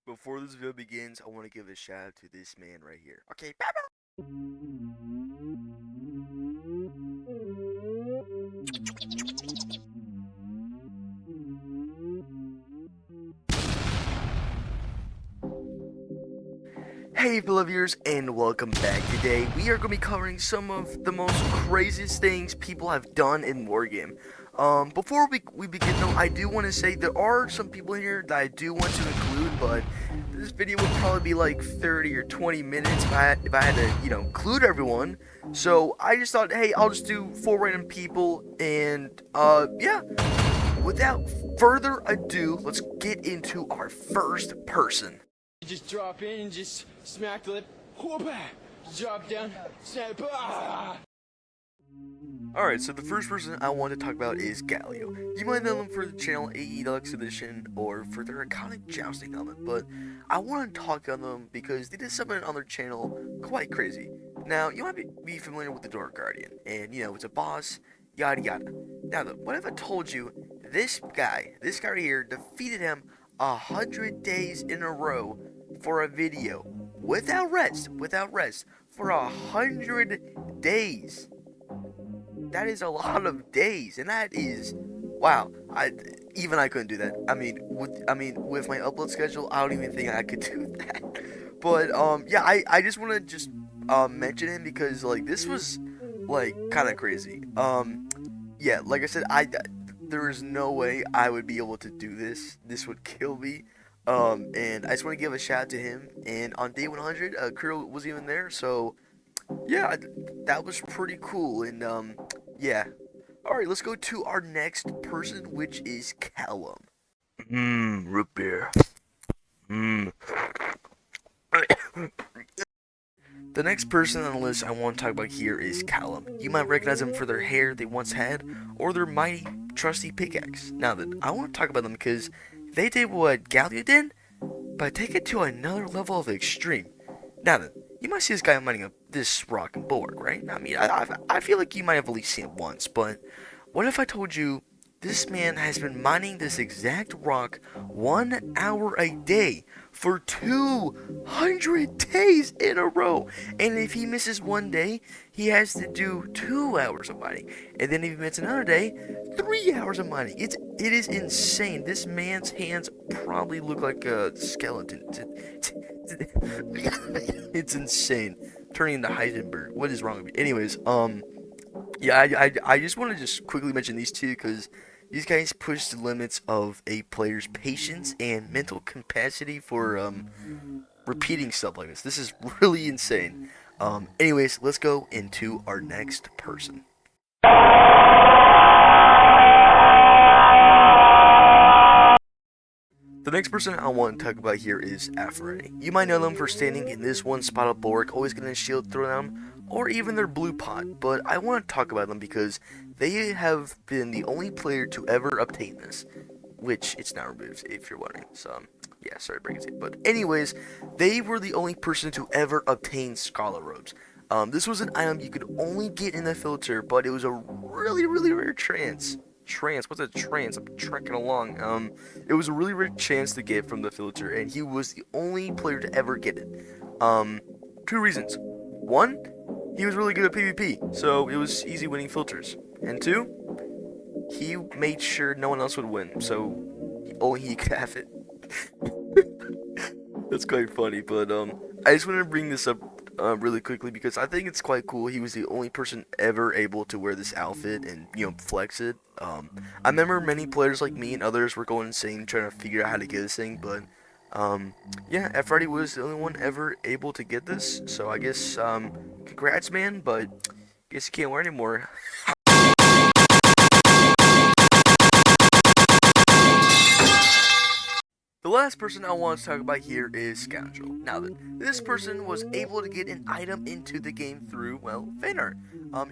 Before this video begins, I want to give a shout out to this man right here. Okay, hey fellow viewers, and welcome back. Today we are going to be covering some of the most craziest things people have done in Wargame. Before we begin though, I do want to say there are some people in here that I do want to include, but this video would probably be like 30 or 20 minutes if I had to, include everyone. So I just thought, hey, I'll just do 4 random people, and yeah. Without further ado, let's get into our first person. Just drop in and just smack the lip. Whoop-ah! Drop down, snap. Ah! Alright, so the first person I want to talk about is Gallio. You might know them for the channel AE Deluxe Edition or for their iconic jousting helmet, but I want to talk on them because they did something on their channel quite crazy. Now, you might be familiar with the Dark Guardian, and it's a boss, yada yada. Now, what if I told you this guy right here, defeated him 100 days in a row for a video without rest for 100 days? That is a lot of days, and that is wow. I couldn't do that. I mean with my upload schedule, I don't even think I could do that. But yeah, I just want to mention him because like this was like kind of crazy. Yeah, like I said, there is no way I would be able to do this. This would kill me. And I just want to give a shout out to him. And on day 100, Kuro was even there. So, yeah, that was pretty cool. And, yeah. Alright, let's go to our next person, which is Callum. Root beer. The next person on the list I want to talk about here is Callum. You might recognize them for their hair they once had, or their mighty, trusty pickaxe. Now then, I want to talk about them because they did what Gallio did, but take it to another level of extreme. Now then, you might see this guy mining up this rock and bulwark, right? I mean, I feel like you might have at least seen it once, but what if I told you this man has been mining this exact rock 1 hour a day for 200 days in a row? And if he misses one day, he has to do 2 hours of mining. And then if he misses another day, 3 hours of mining. It is insane. This man's hands probably look like a skeleton. It's insane. Turning into Heisenberg. What is wrong with me? Anyways, yeah, I just want to just quickly mention these two because these guys push the limits of a player's patience and mental capacity for repeating stuff like this. This is really insane. Anyways, let's go into our next person. The next person I want to talk about here is Afrey. You might know them for standing in this one spot of bulwark, always getting a shield thrown at them, or even their blue pot, but I want to talk about them because they have been the only player to ever obtain this, which it's now removed if you're wondering. So yeah, sorry to break it to you. But anyways, they were the only person to ever obtain Scholar Robes. This was an item you could only get in the filter, but it was a really, really rare chance. What's a trance? I'm trekking along. It was a really rare chance to get from the filter, and he was the only player to ever get it. 2 reasons. 1, he was really good at PvP, so it was easy winning filters. And 2, he made sure no one else would win, so only he could have it. That's quite funny, but I just wanted to bring this up really quickly because I think it's quite cool. He was the only person ever able to wear this outfit and flex it. I remember many players like me and others were going insane trying to figure out how to get this thing, but yeah, Afrey was the only one ever able to get this. So I guess congrats, man, but I guess you can't wear anymore. The last person I want to talk about here is Scoundrel. Now, this person was able to get an item into the game through, well, fan art.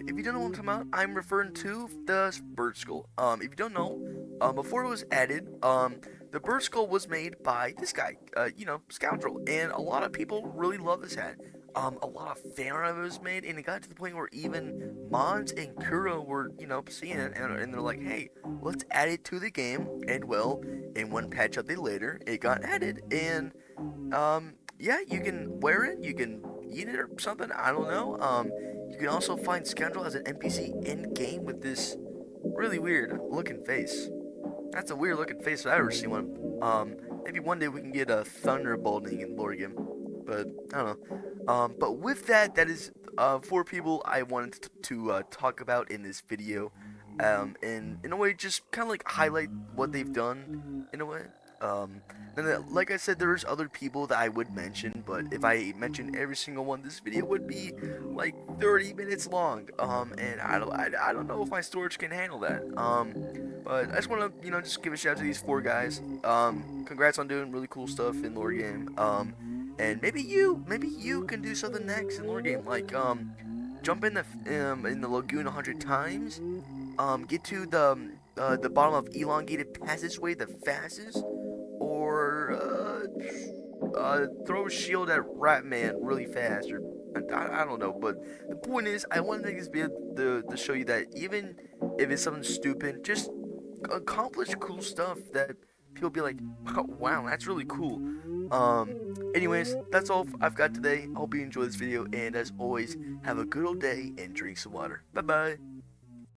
If you don't know what I'm talking about, I'm referring to the bird skull. If you don't know, before it was added, the bird skull was made by this guy, Scoundrel, and a lot of people really love this hat. A lot of fan art of it was made, and it got to the point where even Mons and Kuro were, seeing it, and they're like, hey, let's add it to the game, and well, in one patch update later, it got added, and yeah, you can wear it, you can eat it or something, I don't know. You can also find Scoundrel as an NPC in game with this really weird looking face. That's a weird looking face if I've ever seen one. Maybe one day we can get a thunderbolting in Lorgim, but I don't know. But with that, that is 4 people I wanted to talk about in this video. And in a way, just kind of like highlight what they've done in a way. Um, and like I said, there's other people that I would mention, but if I mentioned every single one, this video would be like 30 minutes long. And I don't know if my storage can handle that. But I just want to, just give a shout out to these 4 guys. Congrats on doing really cool stuff in lore game. And maybe you can do something next in lore game, like jump in the lagoon 100 times. Get to the bottom of elongated passageway the fastest, or throw a shield at Ratman really fast, or I don't know. But the point is, I want to make this video to show you that even if it's something stupid, just accomplish cool stuff that people be like, oh, wow, that's really cool. Anyways, that's all I've got today. I hope you enjoyed this video, and as always, have a good old day and drink some water. Bye bye.